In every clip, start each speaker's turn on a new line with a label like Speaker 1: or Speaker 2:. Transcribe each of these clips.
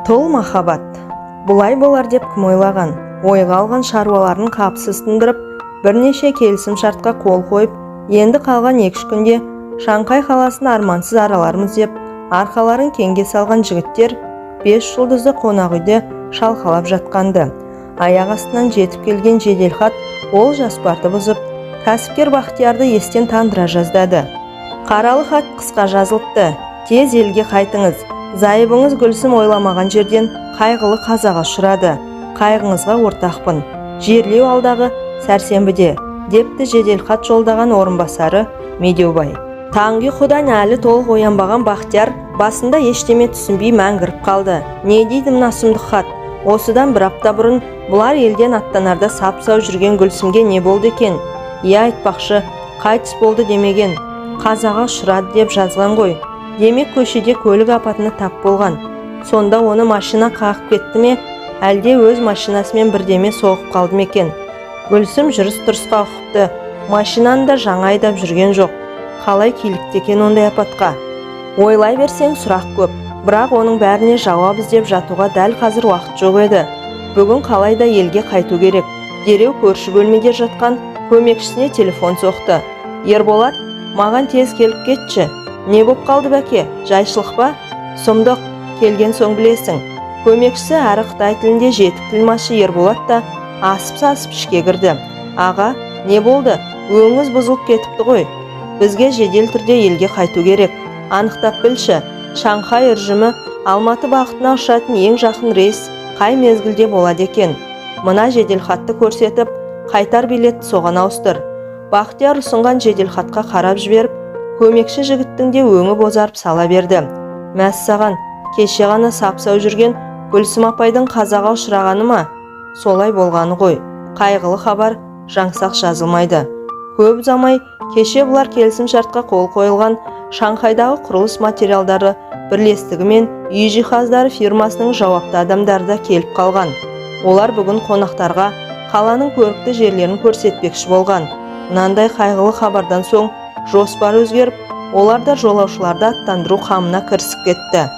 Speaker 1: Тол махаббат. Бұлай болар деп кім ойлаған? Ойға алған шаруаларын қапсыз тындырып, бірнеше келісім шартқа қол қойып, енді қалған 2-3 күнде Шанхай қаласын армансыз аралармыз деп, арқаларын кеңге салған жігіттер 5 жұлдызды қонақ үйде шалқалап жатқанды. Аяқ астынан жетіп келген жеделхат ол жоспарды бұзып, кәсіпкер Бақтиярды естен тандыра жаздады. Қаралы хат қысқа жазылыпты. Тез елге қайтыңыз. Зайыбыңыз Гүлсім ойламаған жерден қайғылы қазаға ұшырады. Қайғыңызға ортақпын. Жерлеу алдағы сәрсенбіде, депті жеделхат жолдаған орынбасары Медеубай. Таңғы ұйқыдан әлі толық оянбаған Бақтияр басында ештеме түсінбей мәңгіріп қалды. Не дейді мына сұмдық хат? Осыдан бір апта бұрын бұлар елден аттанарда сап-сау жүрген Гүлсімге не болды екен? Айтпақшы, қайтыс болды демеген, қазаға ұшырады деп жазған ғой. Демек көшеде көлік апатына тап болған. Сонда оны машина қағып кетті ме, әлде өз машинасымен бірдеме соғып қалды ма екен? Гүлсім жүріс-тұрысқа ұқыпты, машинаны да жаңа айдап жүрген жоқ. Қалай килікті екен ондай апатқа? Ойлай берсең сұрақ көп, бірақ оның бәріне жауап іздеп жатуға дәл қазір уақыт жоқ еді. Бүгін қалайда елге қайту керек. Дереу көрші бөлмеде жатқан көмекшісіне телефон соқты. Ерболат, маған тез келіп кетші. Не боп қалды бәке? Жайшылық па? Сұмдық, келген соң білесің. Көмекшісі әрі Қытай тілінде жетік тілмашы Ерболат та асып-сасып ішке кірді. Аға, не болды? Өңіңіз бұзылып кетіпті ғой. Бізге жедел түрде елге қайту керек. Анықтап білші, Шанхай үржімі Алматы бағытына ұшатын ең жақын рейс қай мезгілде болады екен? Мына жеделхатты көрсетіп, қайтар билетті соған ауыстыр. Бақтияр ұсынған жеделхатқа қарап жіберіп, көмекші жігіттің де өңі бозарып сала берді. Мәссаған, кеше ғана сап-сау жүрген Гүлсім апайдың қазаға ұшырағаны ма? Солай болғаны ғой. Қайғылы хабар жаңсақ жазылмайды. Көп ұзамай кеше бұлар келісім шартқа қол қойылған Шанхайдағы құрылыс материалдары бірлестігі мен үй жиһаздары фирмасының жауапты адамдары да келіп қалған. Олар бүгін қонақтарға қаланың көрікті жерлерін көрсетпекші болған. Мынандай қайғылы хабардан соң жоспар өзгеріп, олар да жолаушыларды аттандыру қамына кірісіп кетті.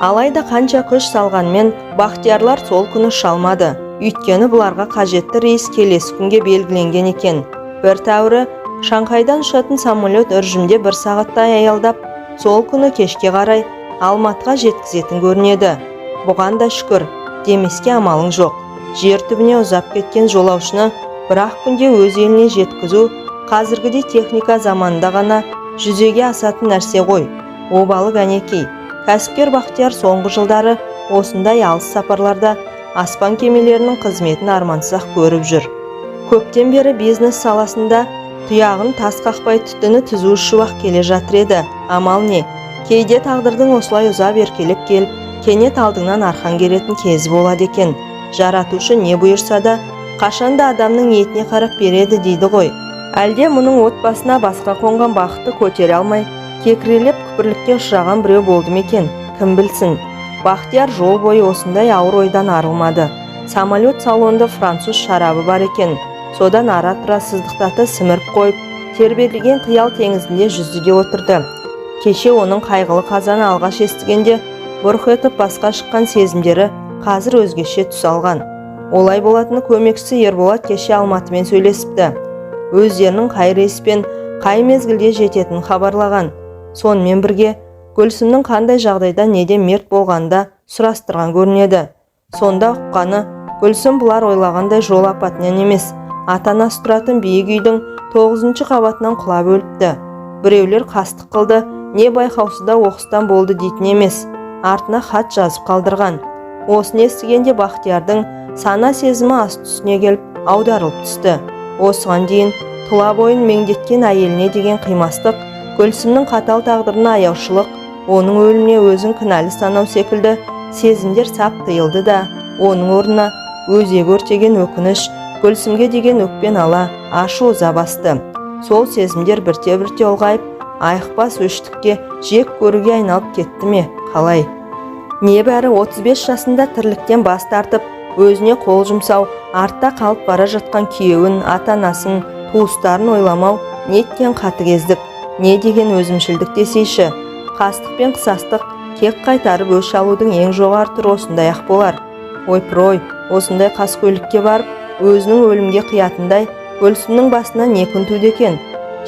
Speaker 1: Алайда қанша күш салғанмен Бақтиярлар сол күні шалмады. Өйткені бұларға қажетті рейс келесі күнге белгіленген екен. Бір тәуірі Шанхайдан ұшатын самолет үржімде 1 сағаттай аялдап, сол күні кешке қарай Алматыға жеткізетін көрінеді. Бұған да шүкір, демеске амалың жоқ. Жер түбіне ұзап кеткен жолаушыны бір-ақ күнде өз еліне жеткізу қазіргідей техника заманында ғана жүзеге асатын нәрсе ғой. Обалы кәнекей. Кәсіпкер Бақтияр соңғы жылдары осындай алыс сапарларда аспан кемелерінің қызметін армансыз көріп жүр. Көптен бері бизнес саласында тұяғын тас қақпай түтіні түзу шуақ келе жатыр еді. Амал не? Кейде тағдырдың осылай ұзап еркелеп келіп, кенет алдыңнан арқан керетін кезі болады екен. Жаратушы не бұйырса да, қашанда адамның ниетіне қарап береді дейді ғой. Әлде мұның отбасына басқа қонған бақытты көтере алмай, кекірелеп күпірлікке ұшыраған біреу болды ма екен? Кім білсін? Бақтияр жол бойы осындай ауыр ойдан арылмады. Самолет салонында француз шарабы бар екен. Содан ара-тұра сыздықтаты сіміріп қойып, тербелген қиял теңізінде жүзуге отырды. Кеше оның қайғылы қазаны алғаш естігенде, бұрқ етіп басқа шыққан сезімдері қазір өзгеше түс алған. Олай болатыны көмекшісі Ерболат кеше Алматымен сөйлесіпті. Өздерінің қай рейспен, қай мезгілде жететін хабарлаған. Сонымен бірге Гүлсімнің қандай жағдайда неде мерт болғанда сұрастырған көрінеді. Сонда ұққаны, Гүлсім бұлар ойлағандай жол апатынан емес, ата-анасы тұратын биік үйдің 9-шы қабатынан құлап өліпті. Біреулер қастық қылды, не байқаусызда оқыстан болды дейтін емес, артына хат жазып қалдырған. Осыны естігенде Бақтиярдың сана сезімі асты үстіне келіп аударылып түсті. Осыған дейін тұла бойын меңдеткен әйеліне деген қимастық, Гүлсімнің қатал тағдырына аяушылық, оның өліміне өзін кінәлі санау секілді сезімдер сап тыйылды да, оның орнына өзегі өртеген өкініш, Гүлсімге деген өкпен ала, ашу ыза басты. Сол сезімдер бірте-бірте ұлғайып, айықпас өштікке жек көруге айналып кетті ме? Қалай? Небәрі 35 жасында тірліктен бас тартып, өзіне қол жұмсау, артта қалып бара жатқан күйеуін, ата-анасын, туыстарын ойламау неткен қатыгездік, не деген өзімшілдік десейші. Қастық пен қысастық кек қайтарып өш алудың ең жоғары түрі осындай-ақ болар. Ойпыр-ой, осындай қаскөйлікке барып, өзінің өлімге қиятындай Гүлсімнің басына не күн туды екен?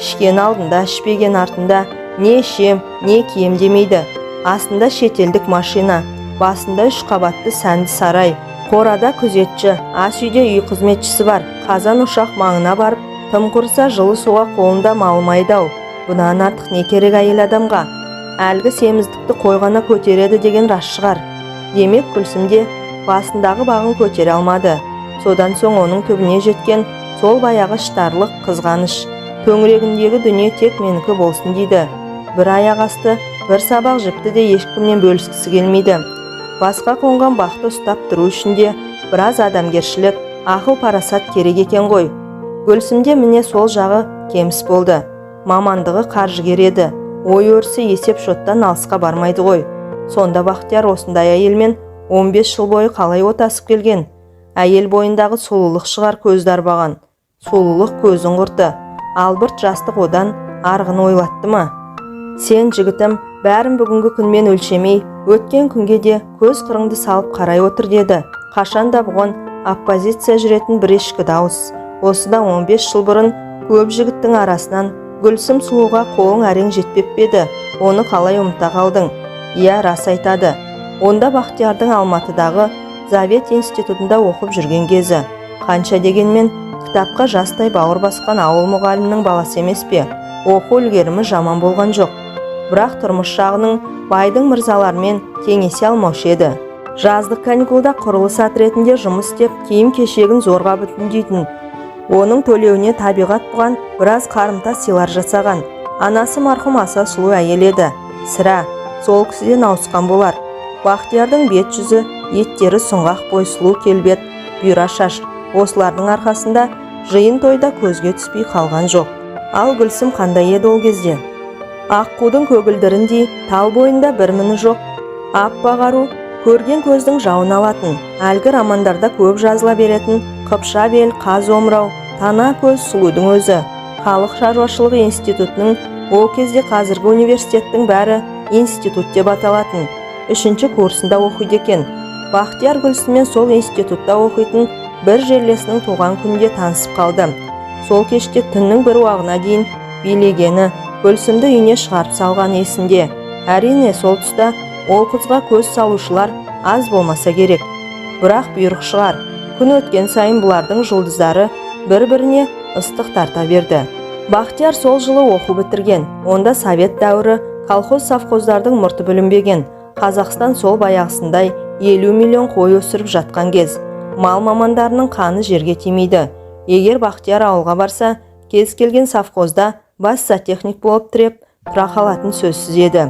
Speaker 1: Ішкен алдында, ішпеген артында, не ішем, не кием демейді. Астында шетелдік машина, басында 3 қабатты сәнді сарай. Қорада күзетші, ас үйде үй қызметшісі бар. Қазан ошақ маңына барып, тым құрса жылы суға қолында малмайды-ау. Бұнан артық не керек әйел адамға? Әлгі семіздікті қойғана көтереді деген рас шығар. Демек Гүлсімде басындағы бағын көтере алмады. Содан соң оның түбіне жеткен сол баяғы іштарлық, қызғаныш. Төңірегіндегі дүние тек менікі болсын дейді. Бір аяқ асты, бір сабақ жіпті де ешкімнен бөліскісі келмейді. Басқа қонған бақты ұстап тұру үшін де біраз адамгершілік, ақыл парасат керек екен ғой. Гүлсімде міне сол жағы кеміс болды. Мамандығы қаржыгер еді. Ой өрісі есеп шоттан алысқа бармайды ғой. Сонда Бақтияр осындай әйелмен 15 жыл бойы қалай отасып келген? Әйел бойындағы сұлулық шығар көзді арбаған. Сұлулық көзін құрты. Албырт жастық одан арғын ойлатты ма? Сен, жігітім, бәрін бүгінгі күнмен өлшемей, өткен күнге де көз қырыңды салып қарай отыр деді. Қашанда бұған оппозиция жүретін бір ешкі дауыс. Осыда 15 жыл бұрын көп жігіттің арасынан Гүлсім сұлуға қолың әрең жетпеп еді. Оны қалай ұмыта қалдың? Иә, рас айтады. Онда Бақтиярдың Алматыдағы Завет институтында оқып жүрген кезі. Қанша дегенмен кітапқа жастай бауыр басқан ауыл мұғалімнің баласы емес пе? Оқу үлгерімі жаман болған жоқ. Бірақ тұрмыс жағының байдың мырзалармен теңесе алмаушы еді. Жаздық каникулда құрылыс ретінде жұмыс істеп, киім кешегін зорға бүтіндейтін. Оның төлеуіне табиғат бұған біраз қарымта сыйлар жасаған. Анасы марқұм аса сұлу әйел еді. Сірә, сол кісіден ауысқан болар. Бақтиярдың бет жүзі, еттері сұңғақ бой, сұлу келбет, бұйра шаш. Осылардың арқасында жиын тойда көзге түспей қалған жоқ. Ал Гүлсім қандай еді ол кезде? Аққудың көгілдіріндей тал бойында бір міні жоқ. Аппақ ару, көрген көздің жауын алатын, әлгі романдарда көп жазыла беретін қыпша бел, қаз омырау, тана көз сұлудың өзі. Халық шаруашылығы институтының, ол кезде қазіргі университеттің бәрі институт деп аталатын, 3-ші курсында оқиды екен. Бақтияр Гүлсіммен сол институтта оқитын бір жерлесінің туған күнде танысып қалды. Сол кеште түннің бір уағына дейін билегені, Гүлсімді үйіне шығарып салған есінде. Әрине сол тұста ол қызға көз салушылар аз болмаса керек. Бірақ бұйрық шығар. Күн өткен сайын бұлардың жұлдыздары бір-біріне ыстық тарта берді. Бақтияр сол жылы оқу бітірген. Онда совет дәуірі колхоз-совхоздардың мұрты бүлінбеген. Қазақстан сол баяғысындай 50 миллион қой өсіріп жатқан кез. Мал мамандарының қаны жерге тимейді. Егер Бақтияр ауылға барса, кез келген совхозда бас зоотехник болып тіреп тұра қалатын сөзсіз еді.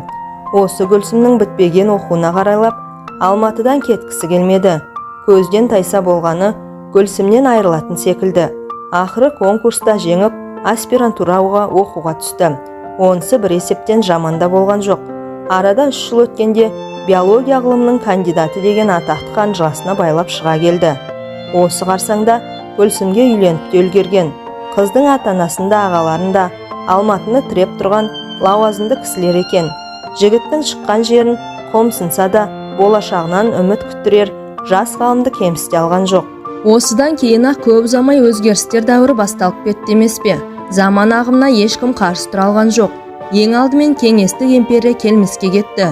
Speaker 1: Осы Гүлсімнің бітпеген оқуына қарайлап, Алматыдан кеткісі келмеді. Көзден тайса болғаны Гүлсімнен айырылатын секілді. Ақыры конкурста жеңіп, аспирантураға оқуға түсті. Онысы бір есептен жаманда болған жоқ. Арада 3 жыл өткенде биология ғылымының кандидаты деген атақты қанжығасына байлап шыға келді. Осы қарсаңда Гүлсімге үйленіп те үлгерген. Қыздың ата-анасында, ағаларында Алматыны тіреп тұрған лауазымды кісілер екен. Жігіттің шыққан жерін қомсынса да, болашағынан үміт күттірер жас ғалымды кемсіте алған жоқ. Осыдан кейін-ақ көп ұзамай өзгерістер дәуірі басталып кетті емес пе? Заман ағымына ешкім қарсы тұра алған жоқ. Ең алдымен кеңестік империя келмеске кетті.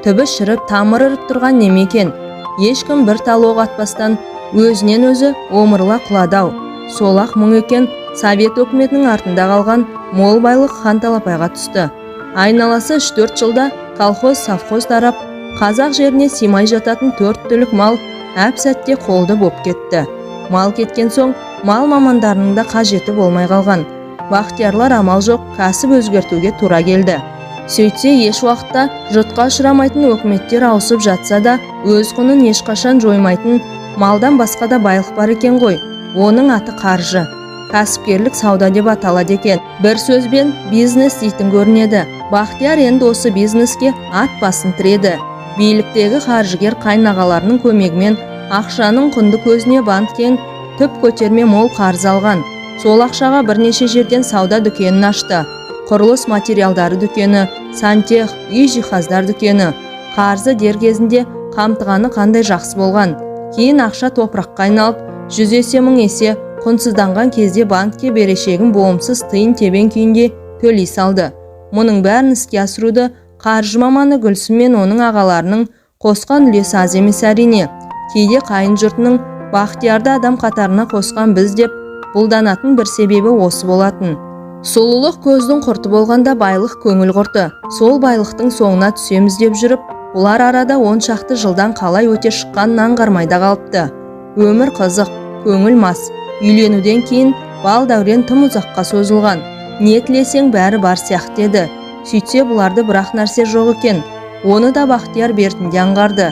Speaker 1: Түбі шіріп, тамыры ұрып тұрған неме екен. Ешкім бір тал оқ атпастан өзінен өзі омырыла құладау. Сол-ақ мұң екен, совет өкіметінің артында қалған мол байлық хан талапайға түсті. Айналасы 3-4 жылда колхоз-совхоз тарап, қазақ жеріне симай жататын 4 түлік мал әп-сәтте қолды боп кетті. Мал кеткен соң, мал мамандарының да қажеті болмай қалған. Бақтиярлар амал жоқ, кәсіп өзгертуге тура келді. Сөйтсе, еш уақытта жұтқа ұшырамайтын өкіметтер ауысып жатса да, өз құнын ешқашан жоймайтын малдан басқа да байлық бар екен ғой. Оның аты қаржы. Кәсіпкерлік сауда деп аталады екен. Бір сөзбен бизнес дейтін көрінеді. Бақтияр енді осы бизнеске ат басын тіреді. Биліктегі қаржыгер қайнағаларының көмегімен ақшаның құнды көзіне банктен түп көтерме мол қарыз алған. Сол ақшаға бірнеше жерден сауда дүкенін ашты. Құрылыс материалдары дүкені, сантех, үй жиһаздар дүкені. Қарзы дер кезінде қамтығаны қандай жақсы болған. Кейін ақша топыраққа айналып, 100 есе 1000 есе құнсызданған кезде банкке берешегін болымсыз тиын тебен күйінде төлей салды. Мұның бәрін іске асыруды қаржы маманы Гүлсім мен оның ағаларының қосқан үлесі аз емес әрине. Кейде қайын жұртының Бақтиярды адам қатарына қосқан біз деп бұлданатын бір себебі осы болатын. Сұлулық көздің құрты болғанда байлық көңіл құрты. Сол байлықтың соңына түсеміз деп жүріп, бұлар арада 10 шақты жылдан қалай өте шыққанын аңғармайда қалыпты. Өмір қызық, көңіл мас. Үйленуден кейін бал дәурен тым ұзаққа созылған. Не тілесең бәрі бар сияқты еді. Сөйтсе бұларды бірақ нәрсе жоқ екен. Оны да Бақтияр бертінде аңғарды.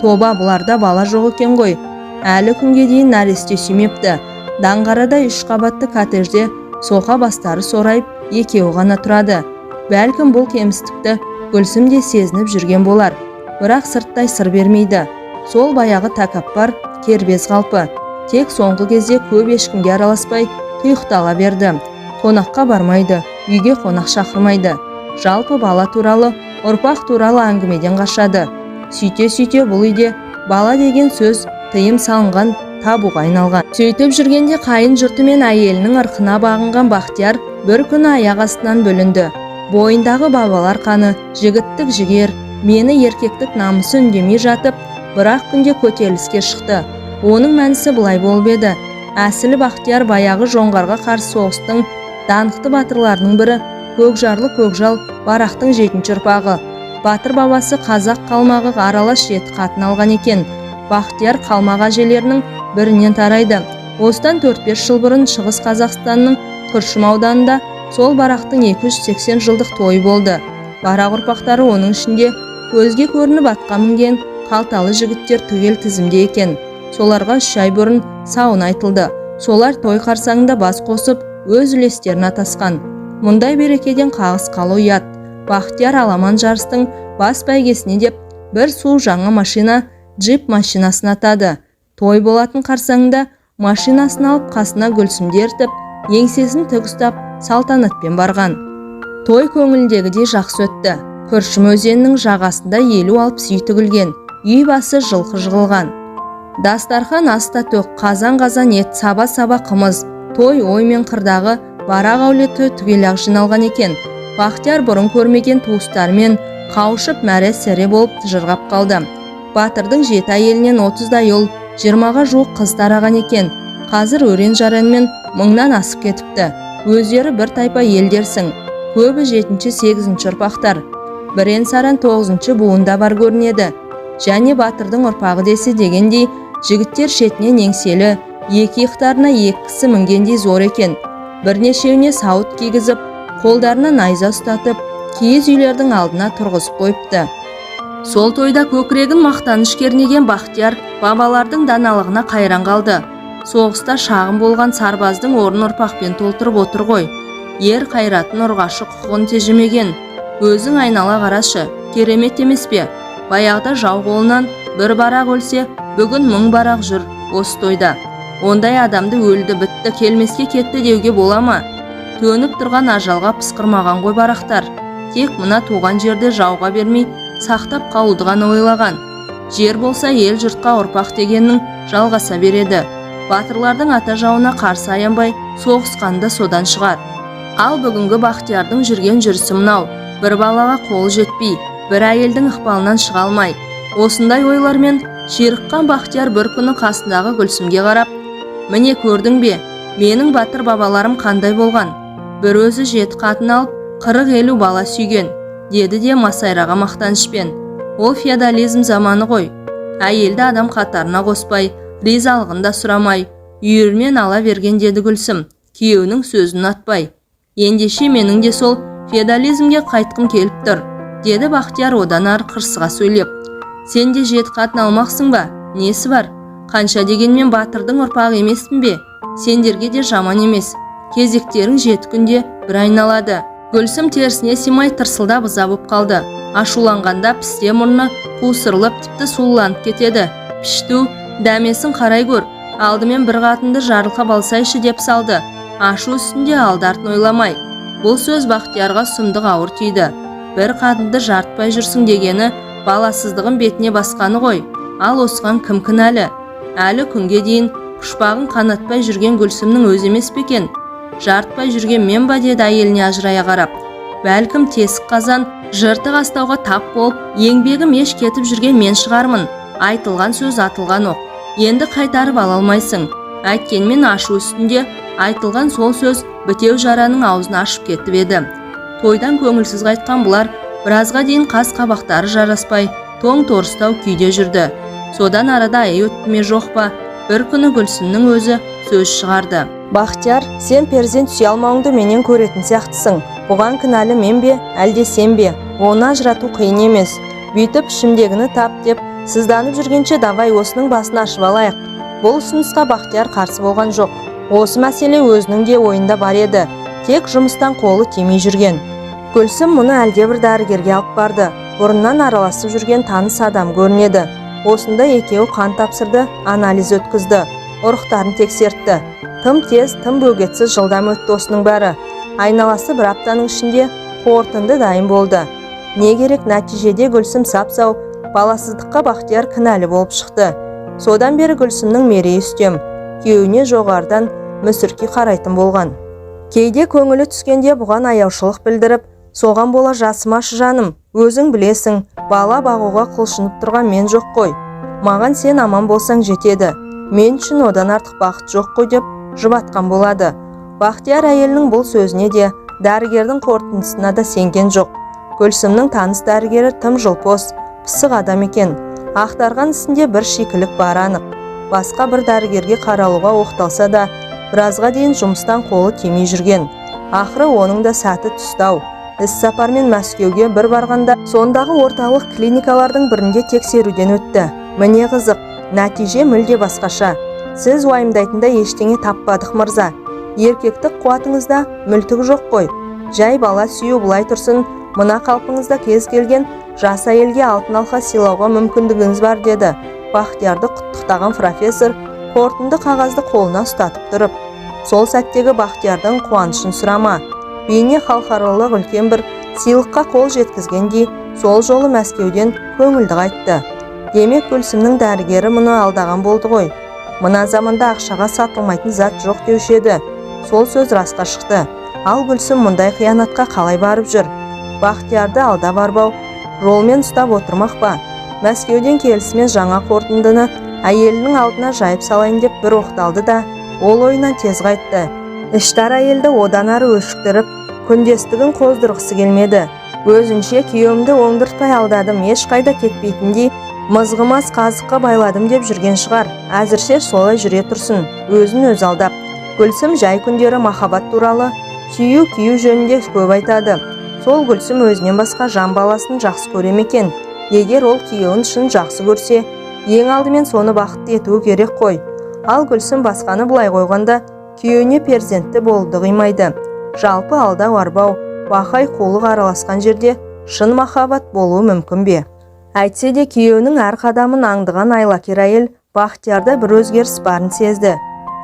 Speaker 1: Тоба, бұларда бала жоқ екен ғой. Әлі күнге дейін нәресте сүймепті. Даңғарада 3 қабатты коттеджде соқа бастары сорайып, екеуі ғана тұрады. Бәлкім бұл кемістікті Гүлсім де сезініп жүрген болар. Бірақ сырттай сыр бермейді. Сол баяғы тәкаппар, кербез қалпы. Тек соңғы кезде көп ешкімге араласпай тұйықтала берді. Қонаққа бармайды, үйге қонақ шақырмайды. Жалпы бала туралы, ұрпақ туралы әңгімеден қашады. Сөйте бұл үйде бала деген сөз тыйым салынған, табуға айналған. Сөйтіп жүргенде қайын жұрты мен әйелінің ырқына бағынған Бақтияр бір күні аяқ астынан бөлінді. Бойындағы бабалар қаны, жігіттік жігер, мені еркектік намысы үндемей жатып, бірақ күнде көтеріліске шықты. Оның мәнісі бұлай болып еді. Әсілі Бақтияр баяғы жоңғарға қарсы соғыстың даңқты батырларының бірі, Көкжарлы Көкжал Барақтың 7-ші ұрпағы. Батыр бабасы қазақ қалмағы аралас 7 қатын алған екен. Бақтияр қалмақ әжелерінің бірінен тарайды. Осыдан 4-5 жыл бұрын Шығыс Қазақстанның Күршім ауданында сол Барақтың 280 жылдық тойы болды. Барақ ұрпақтары оның ішінде көзге көрініп атқа мінген қалталы жігіттер түгел тізімде екен. Соларға 3 ай бұрын сауын айтылды. Солар той қарсаңында бас қосып, өз үлестерін атасқан. Мұндай берекеден қағыс қалу ұят. Бақтияр аламан жарыстың бас бәйгесіне деп бір су жаңа машина, джип машинасын атады. Той болатын қарсаңында машинасын алып қасына Гүлсімді ертіп, еңсесін тік ұстап салтанатпен барған. Той көңілдегідей жақсы өтті. Күршім өзенінің жағасында 50-60 үй тігілген. Үй басы жылқы жығылған. Дастархан аста төк, қазан-қазан ет, саба-саба қымыз. Той ой мен қырдағы Барақ әулеті түгел-ақ жиналған екен. Бақтияр бұрын көрмеген туыстармен қауышып мәре сәре болып жырғап қалды. Батырдың 7 әйелінен 30-дай ұл, 20-ға жуық қыз тараған екен. Қазір өрен жаранмен 1000-нан асып кетіпті. Өздері бір тайпа елдерсің. Көбі 7-8 ұрпақтар. Бірен саран 9 буында бар көрінеді. Және батырдың ұрпағы десе дегендей, жігіттер шетінен еңселі, екі иықтарына 2 кісі мінгендей зор екен. Бірнешеуіне сауыт кигізіп, қолдарына найза ұстатып, киіз үйлердің алдына тұрғызып қойыпты. Сол тойда көкірегін мақтаныш кернеген Бақтияр бабалардың даналығына қайран қалды. Соғыста шағын болған сарбаздың орын ұрпақпен толтырып отыр ғой. Ер қайратын ұрғашы құқығын тежемеген. Өзің айнала қарашы, керемет емес пе? Баяғда жау қолынан бір барақ өлсе, бүгін 1000 барақ жүр осы тойда. Ондай адамды өлді бітті келмеске кетті деуге бола ма? Төніп тұрған ажалға пысқырмаған ғой барақтар. Тек мына туған жерде жауға бермей сақтап қалуды ғана ойлаған. Жер болса ел жұртқа ұрпақ дегеннің жалғаса береді. Батырлардың ата жауына қарсы аянбай соғысқанда содан шығар. Ал бүгінгі Бақтиярдың жүрген жүрісі мынау. Бір балаға қолы жетпей, бір әйелдің ықпалынан шыға алмай. Осындай ойлармен ширыққан Бақтияр бір күні қасындағы Гүлсімге қарап, «Міне көрдің бе, менің батыр бабаларым қандай болған? Бір өзі 7 қатын алып, 40-50 бала сүйген», деді де масайраға мақтанышпен. Ол феодализм заманы ғой. Әйелді адам қатарына қоспай, ризалығын да сұрамай, үйірмен ала берген деді Гүлсім, күйеуінің сөзін атпай. Ендеше менің де сол феодализмге қайтқым келіп тұр, деді Бақтияр одан ары қырсыға сөйлеп. Сен де 7 қатын алмақсың ба? Несі бар? Қанша дегенмен батырдың ұрпағы емеспін бе? Сендерге де жаман емес. Кезектерің 7 күнде бір айналады. Гүлсім терісіне симай тырсылдап ыза боп қалды. Ашуланғанда пісте мұрны қусырылып тіпті суланып кетеді. Пішту, дәмесін қарай көр. Алдымен бір қатынды жарылқап алсайшы деп салды. Ашу үстінде алды-артын ойламай. Бұл сөз Бақтиярға сұмдық ауыр тиді. Бір қатынды жартпай жүрсің дегені
Speaker 2: баласыздығын бетіне басқаны ғой. Ал осыған кім кінәлі? Әлі күнге дейін пұшпағын қанатпай жүрген Гүлсімнің өзі емес пе екен? Жартпай жүрген мен ба, деді әйеліне ажырая қарап. Бәлкім тесік қазан жыртық астауға тап болып, еңбегім еш кетіп жүрген мен шығармын. Айтылған сөз атылған оқ. Енді қайтарып ала алмайсың. Әйткенмен ашу үстінде айтылған сол сөз бітеу жараның аузын ашып кетіп еді. Тойдан көңілсіз қайтқан бұлар біразға дейін қас қабақтары жараспай, тоң торыстау күйде жүрді. Содан арада ай өтті ме жоқ па, бір күні Гүлсімнің өзі сөз шығарды.
Speaker 1: Бахтияр, сен перзент сүйе алмауыңды менен көретін сияқтысың. Бұған кінәлі мен бе, әлде сен бе? Оны ажырату қиын емес. Бүйтіп ішімдегіні тап деп, сызданып жүргенше давай осының басын ашып алайық. Бұл ұсынысқа Бахтияр қарсы болған жоқ. Осы мәселе өзінің де ойында бар еді. Тек жұмыстан қолы тимей жүрген. Гүлсім мұны әлдебір дәрігерге алып барды. Бұрыннан араласып жүрген таныс адам көрінеді. Осында екеуі қан тапсырды, анализ өткізді, ұрықтарын тексертті. Тым тез, тым бөгетсіз жылдам өтті осының бәрі. Айналасы бір аптаның ішінде қорытынды дайын болды. Не керек, нәтижеде Гүлсім сап-сау, баласыздыққа Бахтияр кінәлі болып шықты. Содан бері Гүлсімнің мерейі үстем, күйеуіне жоғардан мүсірке қарайтын болған. Кейде көңілі түскенде бұған аяушылық білдіріп, соған бола жасымашы жаным, өзің білесің, бала бағуға құлшынып тұрған мен жоқ қой. Маған сен аман болсаң жетеді. Мен үшін одан артық бақыт жоқ қой деп жұбатқан болады. Бахтияр әйелінің бұл сөзіне де, дәрігердің қорытындысына да сенген жоқ. Гүлсімнің таныс дәрігері тым жылпос, пысық адам екен. Ақтарған ісінде бір шикілік бар анық. Басқа бір дәрігерге қаралуға оқталса да, біразға дейін жұмыстан қолы тимей жүрген. Ақыры оның да сәті түстау. Іс-сапармен Мәскеуге бір барғанда, сондағы орталық клиникалардың бірінде тексеруден өтті. Міне қызық, нәтиже мүлде басқаша. Сіз уайымдайтында ештеңе таппадық мырза. Еркектік қуатыңызда мүлтік жоқ қой. Жай бала сүю бұлай тұрсын, мына қалпыңызда кез келген жас әйелге алтын алқа сыйлауға мүмкіндігіңіз бар, деді Бахтиярды құттықтаған профессор қорытынды қағазды қолына ұстатып тұрып. Сол сәттегі Бахтиярдың қуанышын сұрама. Бейне халықаралық үлкен бір сыйлыққа қол жеткізгендей, сол жолы Мәскеуден көңілді қайтты. Демек Гүлсімнің дәрігері мұны алдаған болды ғой. Мына заманда ақшаға сатылмайтын зат жоқ деуші еді. Сол сөз расқа шықты. Ал Гүлсім мұндай қиянатқа қалай барып жүр? Бахтиярды алда барбау, жолмен ұстап отырмақ па? Мәскеуден келісімен жаңа қорытындыны әйелінің алдына жайып салайын деп бір оқталды да, ол ойынан тез қайтты. Іштар әйелді одан ары өшіктіріп, күндестігін қоздырғысы келмеді. Өзінше күйеуімді оңдыртпай алдадым, ешқайда кетпейтіндей, мызғымас қазыққа байладым деп жүрген шығар. Әзірше солай жүре тұрсын, өзін өз алдап. Гүлсім жай күндері махаббат туралы, сүйу күйу жөнінде көп айтады. Сол Гүлсім өзінен басқа жан баласын жақсы көрем екен. Егер ол күйеуін шын жақсы көрсе, ең алдымен соны бақытты етуі керек қой. Ал Гүлсім басқаны былай қойғанда, күйеуіне перзентті болуды қимайды. Жалпы алдау арбау, бақай қулық араласқан жерде шын махаббат болуы мүмкін бе? Әйтсе де күйеуінің әр қадамын аңдыған айлакер әйел Бахтиярда бір өзгеріс барын сезді.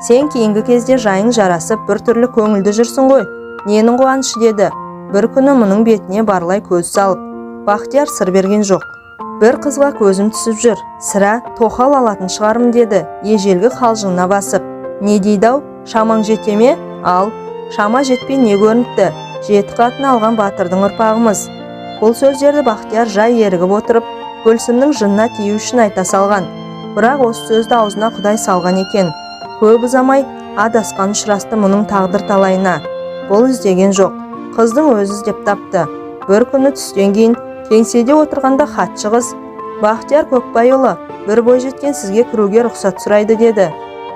Speaker 1: Сен кейінгі кезде жайың жарасып, бір түрлі көңілді жүрсің ғой. Ненің қуанышы, деді. Бір күні мұның бетіне барлай көз салып. Бахтияр сыр берген жоқ. Бір қызға көзім түсіп жүр. Сірә тоқал алатын шығармын, деді, ежелгі қалжыңына басып. Не дейді-ау, шамаң жете ме? Ал, шама жетпей не көрініпті? 7 қатын алған батырдың ұрпағымыз. Бұл сөздерді Бахтияр жай ерігіп отырып, Гүлсімнің жынына тию үшін айта салған. Бірақ осы сөзді аузына Құдай салған екен. Көп ұзамай адасқан ұшырасты мұның тағдыр талайына. Бұл іздеген жоқ. Қыздың өзі іздеп тапты. Бір күні түстен кейін кеңседе отырғанда хатшы қыз: «Бахтияр Көкбайұлы, бір бой жеткен сізге кіруге рұқсат сұрайды», деді.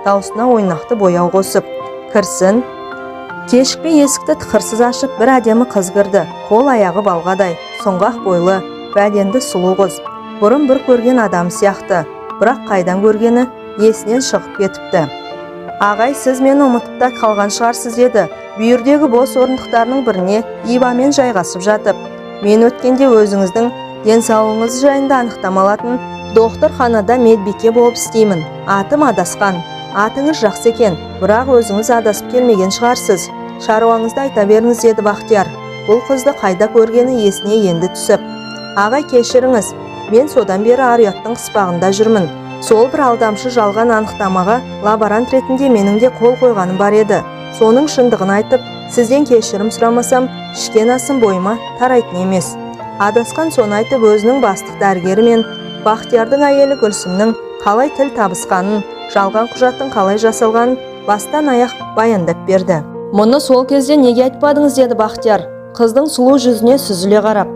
Speaker 1: Даусына ойнақты бояу қосып. «Кірсін». Кешікпей есікті тықырсыз ашып, бір әдемі қыз кірді. Қол аяғы балғадай, сұңғақ бойлы, бәденді сұлу қыз. Бұрын бір көрген адам сияқты, бірақ қайдан көргені есінен шығып кетіпті. «Ағай, сіз мені ұмытып та қалған шығарсыз», деді. Бүйірдегі бос орындықтарының біріне ибамен жайғасып жатып. «Мен өткенде өзіңіздің денсаулығыңыз жайында анықтама алатын докторханада медбике болып істеймін. Атым адасқан. Атыңыз жақсы екен, бірақ өзіңіз адасып келмеген шығарсыз. Шаруаңызды айта беріңіз», деді Бахтияр. Бұл қызды қайда көргені есіне енді түсіп. «Ағай, кешіріңіз, Мен содан бері ар-ұяттың қыспағында жүрмін. Сол бір алдамшы жалған анықтамаға лаборант ретінде менің де қол қойғаным бар еді. Соның шындығын айтып, сізден кешірім сұрамасам, ішкен асым бойыма тарайтын емес. Адасқан соны айтып, өзінің бастық дәрігері мен Бақтиярдың әйелі Гүлсімнің қалай тіл табысқанын, жалған құжаттың қалай жасалғанын бастан аяқ баяндап берді.
Speaker 2: Мұны сол кезде неге айтпадыңыз, деді Бақтияр, қыздың сұлу жүзіне сүзіле қарап.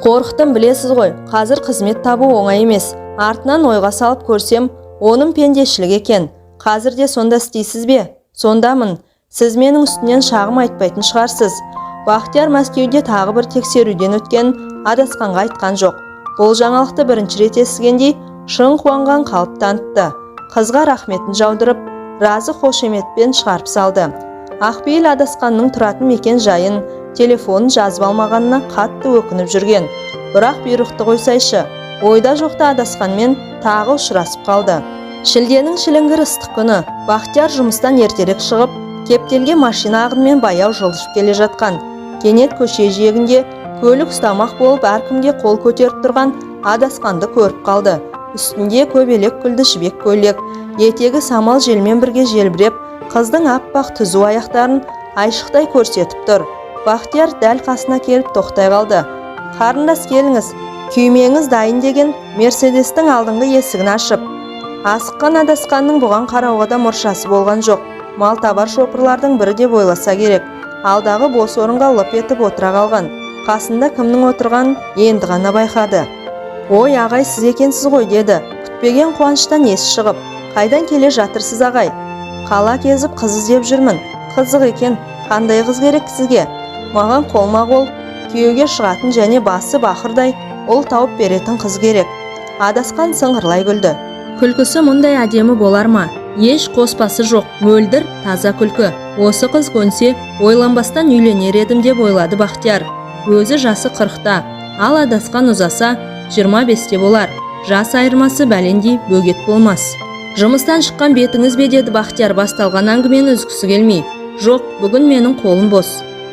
Speaker 2: Қорықтым, білесіз ғой, қазір қызмет табу оңай емес. Артынан ойға салып көрсем, оның пендешілік екен. Қазір де сонда істейсіз бе? Сондамын. Сіз менің үстінен шағым айтпайтын шығарсыз. Бақтияр Мәскеуде тағы бір тексеруден өткен, адасқанға айтқан жоқ. Бұл жаңалықты бірінші рет естігендей шын қуанған қалып танытты. Қызға рахметін жаудырып, разы қошеметпен шығарып салды. Ақбейіл адасқанның тұратын мекен жайын, телефонын жазып алмағанына қатты өкініп жүрген. Бірақ бұйрықты қойсайшы, ойда жоқта адасқанмен тағы ұшырасып қалды. Шілденің шіліңгір ыстық күні Бақтияр жұмыстан ертерек шығып, кептелген машина ағынымен баяу жылжып келе жатқан. Кенет көше жиегінде көлік ұстамақ болып әркімге қол көтеріп тұрған адасқанды көріп қалды. Үстінде көбелек гүлді жібек көйлек, етегі самал желмен бірге желбіреп, қыздың аппақ түзу аяқтарын айшықтай көрсетіп тұр. Бақтияр дәл қасына келіп тоқтай қалды. Қарындас, келіңіз, күймеңіз дайын деген Мерседестің алдыңғы есігін ашып. Асыққан адасқанның бұған қарауға да мұршасы болған жоқ. Мал табар шопырлардың бірі деп ойласа керек. Алдағы бос орынға лып етіп отыра қалған. Қасында кімнің отырған енді ғана байқады. Ой, ағай, сіз екенсіз ғой, деді. Күтпеген қуаныштан есі шығып. Қайдан келе жатырсыз, ағай? Қала кезіп қыз іздеп жүрмін. Қызық екен. Қандай қыз керек сізге? Маған қолма-қол күйеуге шығатын және басы бақырдай ұл тауып беретін қыз керек. Адасқан сыңғырлай күлді. Күлкісі мұндай әдемі болар ма? Еш қоспасы жоқ, мөлдір, таза күлкі. Осы қыз көнсе, ойланбастан үйленер едім деп ойлады Бақтияр. Өзі жасы 40-та, ал адасқан ұзаса 25-те болар. Жас айырмасы бәлендей бөгет болмас. Жұмыстан шыққан бетіңіз бе, деді Бақтияр басталған әңгімені үзгісі келмей. Жоқ, бүгін менің қолым бос.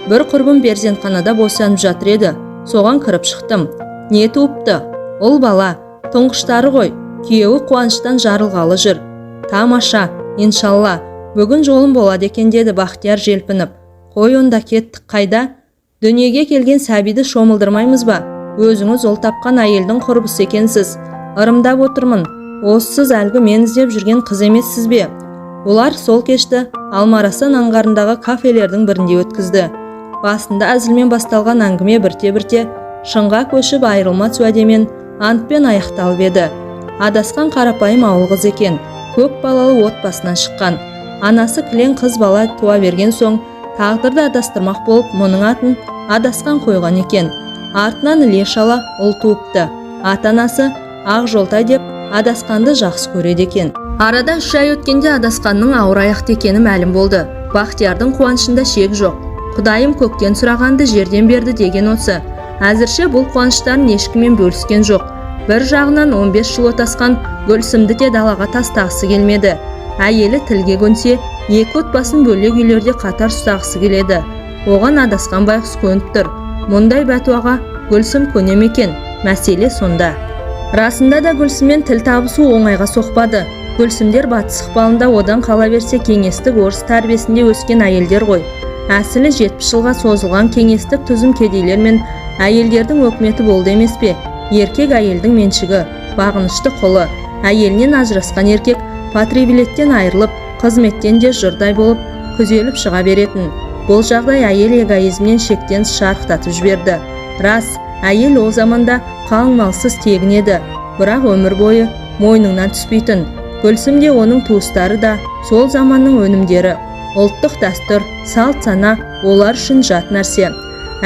Speaker 2: Бір құрбым перзентханада босанып жатыр еді. Соған кіріп шықтым. Не туыпты? Ұл бала, тұңғыштары ғой. Күйеуі қуаныштан жарылғалы жүр. Тамаша, иншалла, бүгін жолым болады екен, деді Бақтияр желпініп. Қой, онда кеттік. Қайда? Дүниеге келген сәбиді шомылдырмаймыз ба? Өзіңіз ұл тапқан әйелдің құрбысы екенсіз. Ырымдап отырмын. Осысыз әлгі мен іздеп жүрген қыз емессіз бе? Олар сол кешті Алмарасан аңғарындағы кафелердің бірінде өткізді. Басында әзілмен басталған әңгіме бірте-бірте шынға көшіп айырылмас уәдемен, антпен аяқталып еді. Адасқан қарапайым ауыл қыз екен. Көп балалы отбасынан шыққан. Анасы кілең қыз бала туа берген соң тағдырды адастырмақ болып мұның атын адасқан қойған екен. Артынан іле-шала ұл туыпты. Ата-анасы Ақжолтай деп адасқанды жақсы көреді екен. Арада 3 ай өткенде адасқанның ауыр аяқты екені мәлім болды. Бақтиярдың қуанышында шек жоқ. Құдайым көктен сұрағанды жерден берді деген осы. Әзірше бұл қуаныштарын ешкіммен бөліскен жоқ. Бір жағынан 15 жыл отасқан Гүлсімді де далаға тастағысы келмеді. Әйелі тілге көнсе, екі отбасын бөлек үйлерде қатар ұстағысы келеді. Оған адасқан байғұс көніп тұр. Мұндай бәтуаға Гүлсім көне ме екен? Мәселе сонда. Расында да Гүлсіммен тіл табысу оңайға соқпады. Гүлсімдер батыс ықпалында одан қала берсе кеңестік орыс тәрбиесінде өскен әйелдер ғой. Әсілі 70 жылға созылған кеңестік түзім кедейлер мен әйелдердің өкіметі болды емес пе? Еркек әйелдің меншігі, бағынышты құлы. Әйелінен ажырасқан еркек патривилеттен айырылып, қызметтен де жұрдай болып, күзеліп шыға беретін. Бұл жағдай әйел эгоизмнен шектен шарықтатып жіберді. Рас, әйел ол заманда қалыңмалсыз тегін еді, бірақ өмір бойы мойныңнан түспейтін. Гүлсім де оның туыстары да сол заманның өнімдері. Ұлттық дәстүр, салт сана олар үшін жат нәрсе.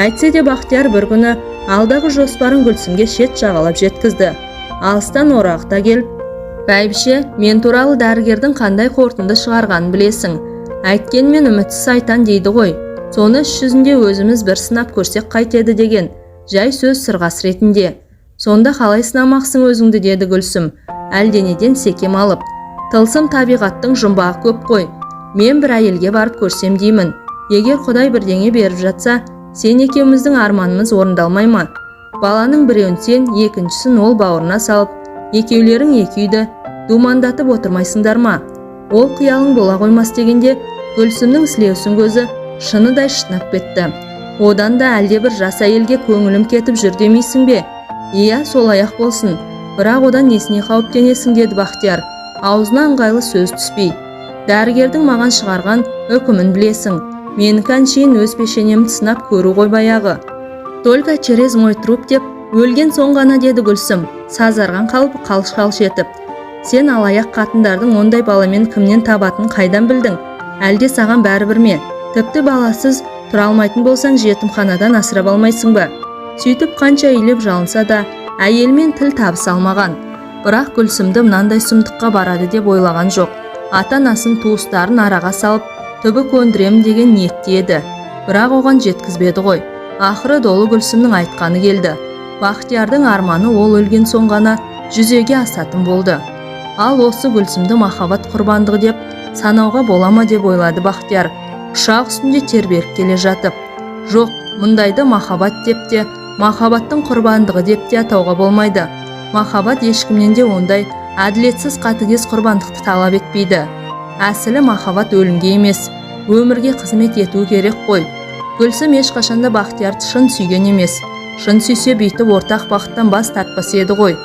Speaker 2: Әйтсе де Бақтияр бір күні алдағы жоспарын Гүлсімге шет жағалап жеткізді. Алыстан орақта келіп, бәйбіше, мен туралы дәрігердің қандай қорытынды шығарғанын білесің. Әйткенмен үмітсіз айтан дейді ғой. Соны іс жүзінде өзіміз бір сынап көрсек қайтеді деген. Жай сөз сырғас ретінде. Сонда қалай сынамақсың өзіңді, деді Гүлсім, әлденеден секем алып. Тылсым табиғаттың жұмбағы көп қой. Мен бір әйелге барып көрсем деймін. Егер Құдай бірдеңе беріп жатса, сен екеуміздің арманымыз орындалмай ма? Баланың біреуін сен, екіншісін ол бауырына салып, екеулерің екі үйді думандатып отырмайсыңдар ма? Ол қиялың бола қоймас дегенде Гүлсімнің сілеусін көзі шыныдай шытынап кетті. Одан да әлде бір жас әйелге көңілім кетіп жүр демейсің бе? Иә, солай-ақ болсын. Бірақ одан несіне қауіптенесің деді Бахтияр. Аузына ыңғайлы сөз түспей. Дәрігердің маған шығарған үкімін білесің. Менікі әншейін өз пешенемді сынап көру ғой баяғы. Только через мой труп деп өлген соң ғана деді Гүлсім, сазарған қалып қалш-қалш етіп. Сен алаяқ қатындардың ондай баламен кімнен табатын қайдан білдің? Әлде саған бәрібір ме? Тіпті баласыз тұра алмайтын болсаң жетімханадан асырап алмайсың ба? Сөйтіп қанша үйлеп жалынса да әйелмен тіл табыса алмаған. Бірақ Гүлсімді мынандай сұмдыққа барады деп ойлаған жоқ. Ата-анасын, туыстарын араға салып, түбі көндірем деген ниетте еді. Бірақ оған жеткізбеді ғой. Ақыры долы Гүлсімнің айтқаны келді. Бахтиярдың арманы ол өлген соң ғана жүзеге асатын болды. Ал осы Гүлсімді махаббат құрбандығы деп санауға бола ма деп ойлады Бахтияр, ұшақ үстінде тербеліп келе жатып. Жоқ, мұндайды махаббат деп те, махаббаттың құрбандығы деп те атауға болмайды. Махаббат ешкімнен де ондай әділетсіз қатыгез құрбандықты талап етпейді. Әсілі махаббат өлімге емес, өмірге қызмет ету керек қой. Гүлсім ешқашанда Бахтиярды шын сүйген емес. Шын сүйсе бүйтіп ортақ бақыттан бас тартпас еді ғой.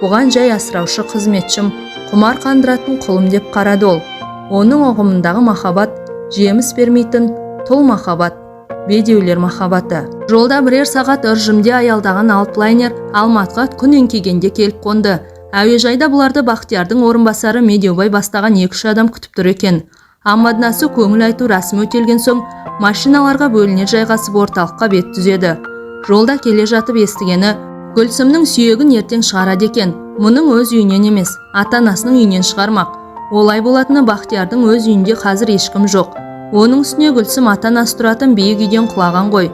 Speaker 2: Бұған жай асыраушы қызметшім, құмар қандыратын құлым деп қарады ол. Оның ұғымындағы махаббат жеміс бермейтін тұл махаббат, бедеулер махаббаты. Жолда бірер сағат ыржымде аялдаған алтлайнер Алматыға күн еңкегенде келіп қонды. Әуежайда бұларды Бахтиярдың орынбасары Медеубай бастаған 2-3 адам күтіп тұр екен. Амаднасы көңіл айту рәсімі өтелген соң машиналарға бөліне жайғасып орталыққа бет түзеді. Жолда келе жатып естігені Гүлсімнің сүйегін ертең шығарады екен. Мұның өз үйінен емес, ата-анасының үйінен шығармақ. Олай болатыны Бахтиярдың өз үйінде қазір ешкім жоқ. Оның үстіне Гүлсім ата-анасы тұратын биік үйден құлаған ғой.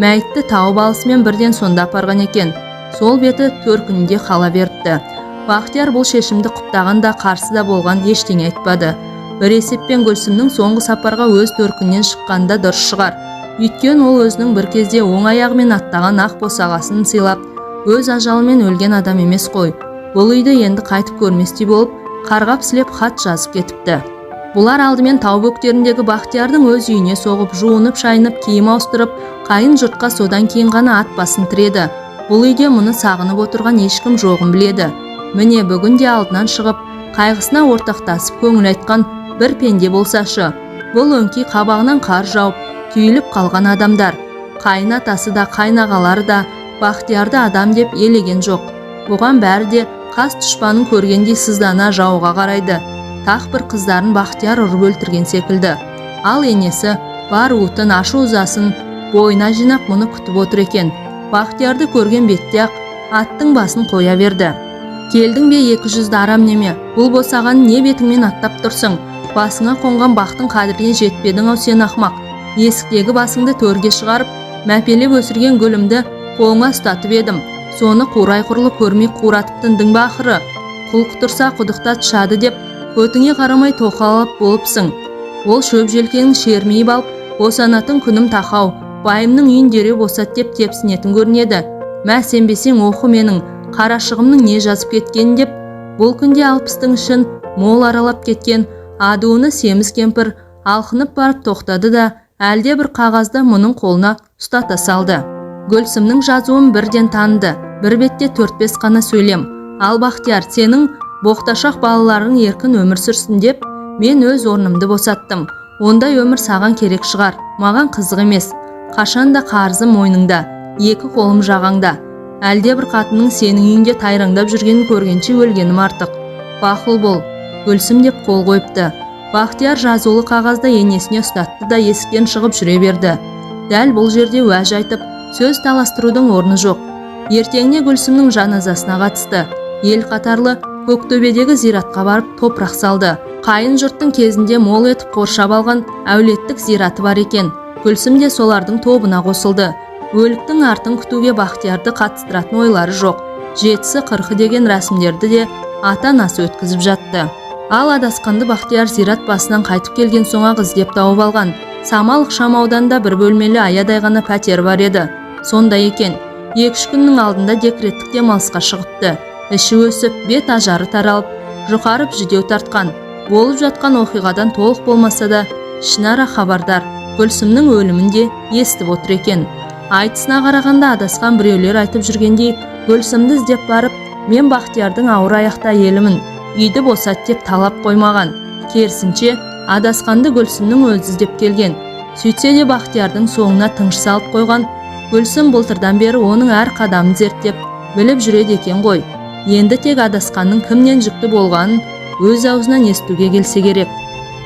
Speaker 2: Мәйітті тауып алысымен бірден сонда апарған екен. Сол беті төркінінде қала беріпті. Бахтияр бұл шешімді құптағанда қарсы да болған, ештеңе айтпады. Бір есеппен Гүлсімнің соңғы сапарға өз төркіннен шыққанда дұрыс шығар. Өйткені ол өзінің бір кезде оң аяғымен аттаған ақ босағасын сыйлап, өз ажалымен өлген адам емес қой. Бұл үйді енді қайтып көрместей болып, қарғап сілеп хат жазып кетіпті. Бұлар алдымен тау бөктеріндегі Бахтиярдың өз үйіне соғып, жуынып, шайынып, киім ауыстырып, қайын жұртқа содан кейін ғана ат басын тіреді. Бұл үйде мұны сағынып отырған ешкім жоғын біледі. Міне бүгінде алдынан шығып, қайғысына ортақтасып көңіл айтқан бір пенде болсашы. Бұл өңкей қабағынан қар жауып, түйіліп қалған адамдар. Қайын атасы да, қайнағалары да Бахтиярды адам деп елеген жоқ. Бұған бәрі де қас дұшпанын көргендей сыздана жауға қарайды. Тақ бір қыздарын Бахтияр ұрып өлтірген секілді. Ал енесі бар уытын, ашу ызасын бойына жинап мұны күтіп отыр екен. Бахтиярды көрген бетте ақ аттың басын қоя берді. Келдің бе 200-ді арам неме? Бұл босаған не бетіңмен аттап тұрсың? Басыңа қонған бақтың қадіріне жетпедің ау сен ақмақ. Есіктегі басыңды төрге шығарып, мәпелеп өсірген гүлімді қолыңа ұстатып едім. Соны қурай құрлы көрмей қуратып тындың ба ақыры? Құл құтырса құдықта тұшады деп көтіңе қарамай тоқалап болыпсың. Ол шөп желкенің шермейіп алып, босанатын күнім тақау, байымның үйін дереу босат деп тепсінетін көрінеді. Мә сенбесең оқы менің қарашығымның не жазып кеткенін деп. Бұл күнде 60-тың ішін мол аралап кеткен адуыны семіз кемпір алқынып барып тоқтады да әлде бір қағазды мұның қолына ұстата салды. Гүлсімнің жазуын бірден таныды. Бір бетте 4-5 қана сөйлем. Ал Бахтияр, сенің боқташақ балаларың еркін өмір сүрсін деп мен өз орнымды босаттым. Ондай өмір саған керек шығар. Маған қызық емес. Қашанда қарызым мойныңда, 2 қолым жағаңда. Әлде бір қатынның сенің үйінде тайраңдап жүргенін көргенше өлгенім артық. Бақыл бол. Гүлсім деп қол қойыпты. Бахтияр жазулы қағазда енесіне ұстатты да есіктен шығып жүре берді. Дәл бұл жерде уәж айтып, сөз таластырудың орны жоқ. Ертеңіне Гүлсімнің жаназасына қатысты. Ел қатарлы Көктөбедегі зиратқа барып топырақ салды. Қайын жұрттың кезінде мол етіп қоршап алған әулеттік зираты бар екен. Гүлсім де солардың тобына қосылды. Өліктің артын күтуге Бахтиярды қатыстыратын ойлары жоқ. 7-40 деген рәсімдерді де ата-анасы өткізіп жатты. Ал адасқанды Бахтияр зират басынан қайтып келген соң-ақ іздеп тауып алған. Самал ықшам ауданында бір бөлмелі аядай ғана пәтер бар еді. Сонда екен, 2-3 күннің алдында декреттік демалысқа шығыпты. Іші өсіп, бет ажары таралып, жұқарып жүдеу тартқан. Болып жатқан оқиғадан толық болмаса да, ішінара хабардар. Гүлсімнің өлімінде естіп отыр екен. Айтысына қарағанда адасқан біреулер айтып жүргендей, Гүлсімді іздеп барып, мен Бақтиярдың ауыр аяқты әйелімін, үйді босат деп талап қоймаған. Керісінше, адасқанды Гүлсімнің өзі іздеп келген. Сөйтсе де Бақтиярдың соңына тыңшы салып қойған. Гүлсім былтырдан бері оның әр қадамын зерттеп, біліп жүреді екен ғой. Енді тек адасқанның кімнен жүкті болғанын өз аузынан естуге келсе керек.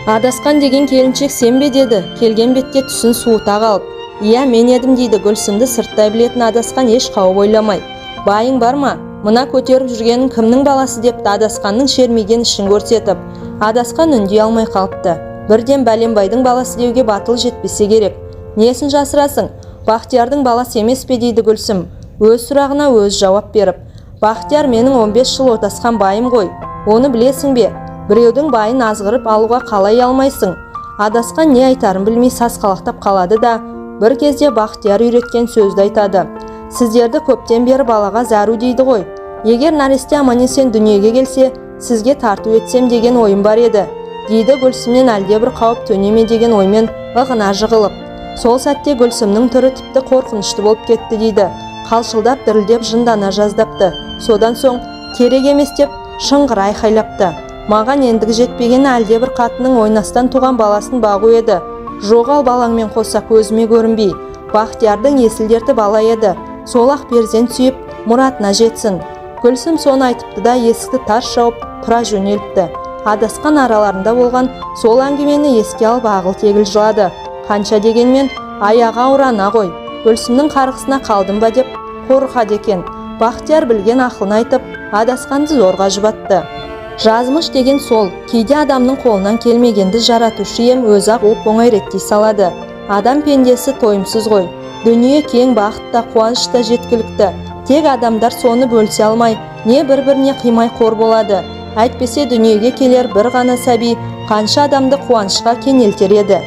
Speaker 1: Адасқан деген келіншек сен бе деді, келген бетте түсін суыта қалып. Иә, мен едім дейді Гүлсімді сырттай білетін адасқан еш қауіп ойламай. Байың бар ма? Мына көтеріп жүргенің кімнің баласы депті адасқанның шермиген ішін көрсетіп. Адасқан үндей алмай қалыпты. Бірден Бәленбайдың баласы деуге батыл жетпесе керек. Несін жасырасың? Бақтиярдың баласы емес пе дейді Гүлсім. Өз сұрағына өз жауап беріп. Бақтияр менің 15 жыл отасқан байым ғой. Оны білесің бе? Біреудің байын азғырып алуға қалай алмайсың? Адасқан не айтарын білмей сасқалақтап қалады да, бір кезде Бақтияр үйреткен сөзді айтады. Сіздерді көптен бері балаға зәру дейді ғой. Егер нәресте аман-есен дүниеге келсе, сізге тарту етсем деген ойым бар еді, дейді Гүлсімнен әлде бір қауіп төнеме деген оймен ығына жығылып. Сол сәтте Гүлсімнің түрі тіпті қорқынышты болып кетті дейді. Қалшылдап дірілдеп жындана жаздапты. Содан соң керек емес деп шыңғыра айқайлапты. Маған ендігі жетпегені әлде бір қатының ойнастан туған баласын бағу еді. Жоғал балаңмен қоса көзіме көрінбей. Бақтиярдың есіл-дерті бала еді. Сол-ақ перзент сүйіп, мұратына жетсін. Гүлсім соны айтыпты да есікті тарс жауып тұра жөнеліпті. Адасқан араларында болған сол әңгімені еске алып ағыл-тегіл жылады. Қанша дегенмен аяғы ауырана ғой. Гүлсімнің қарғысына қалдым ба деп қорқады екен. Бақтияр білген ақылын айтып, адасқанды зорға жұбатты. Жазмыш деген сол, кейде адамның қолынан келмегенді жаратушы ем өзі-ақ оп-оңай реттей салады. Адам пендесі тойымсыз ғой. Дүние кең, бақытта, қуанышта жеткілікті. Тек адамдар соны бөлсе алмай, не бір-біріне қимай қор болады. Әйтпесе дүниеге келер бір ғана сәби қанша адамды қуанышқа кенелтер еді.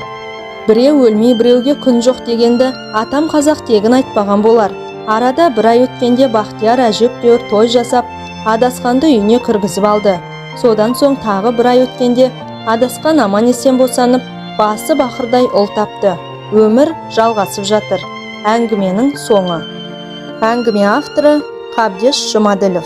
Speaker 1: Біреу өлмей біреуге күн жоқ дегенді атам қазақ тегін айтпаған болар. Арада бір ай өткенде Бақтияр әжептәуір той жасап, адасқанды үйіне кіргізіп алды. Содан соң тағы бір ай өткенде адасқан аман-есен босанып, басы бақырдай ұл тапты. Өмір жалғасып жатыр. Әңгіменің соңы. Әңгіме авторы Қабдеш Жұмаділов.